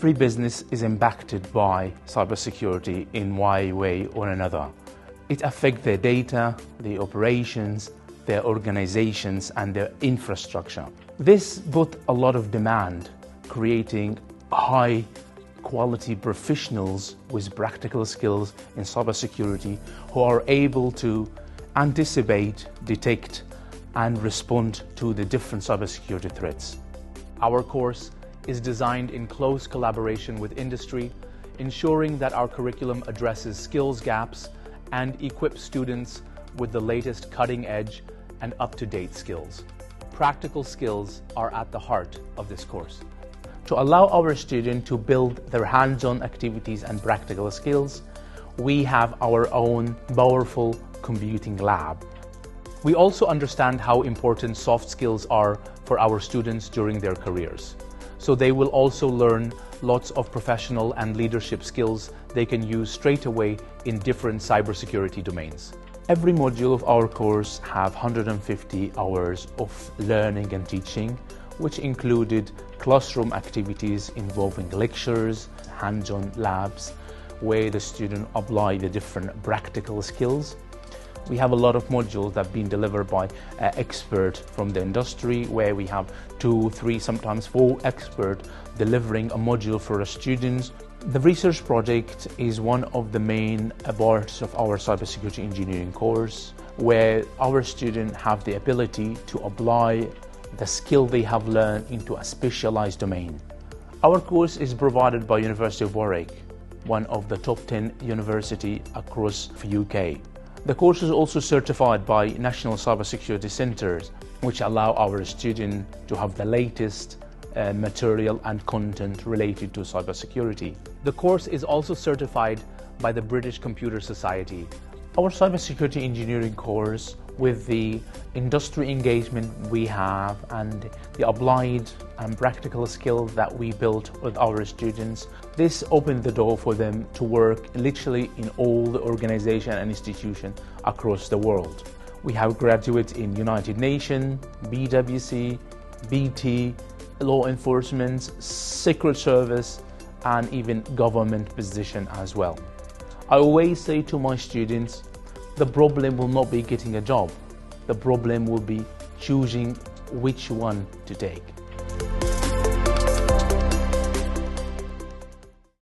Every business is impacted by cybersecurity in one way or another. It affects their data, their operations, their organizations and their infrastructure. This put a lot of demand, creating high quality professionals with practical skills in cybersecurity who are able to anticipate, detect and respond to the different cybersecurity threats. Our course is designed in close collaboration with industry, ensuring that our curriculum addresses skills gaps and equips students with the latest cutting-edge and up-to-date skills. Practical skills are at the heart of this course. To allow our students to build their hands-on activities and practical skills, we have our own powerful computing lab. We also understand how important soft skills are for our students during their careers. So they will also learn lots of professional and leadership skills they can use straight away in different cybersecurity domains. Every module of our course have 150 hours of learning and teaching, which included classroom activities involving lectures, hands-on labs, where the student apply the different practical skills. We have a lot of modules that have been delivered by experts from the industry, where we have 2, 3, sometimes 4 experts delivering a module for the students. The research project is one of the main parts of our cybersecurity engineering course, where our students have the ability to apply the skill they have learned into a specialized domain. Our course is provided by University of Warwick, one of the top 10 universities across the UK. The course is also certified by national cybersecurity centers, which allow our students to have the latest material and content related to cybersecurity. The course is also certified by the British Computer Society. Our cybersecurity engineering course, with the industry engagement we have and the applied and practical skills that we built with our students, this opened the door for them to work literally in all the organizations and institutions across the world. We have graduates in United Nations, BWC, BT, law enforcement, Secret Service, and even government position as well. I always say to my students, the problem will not be getting a job. The problem will be choosing which one to take.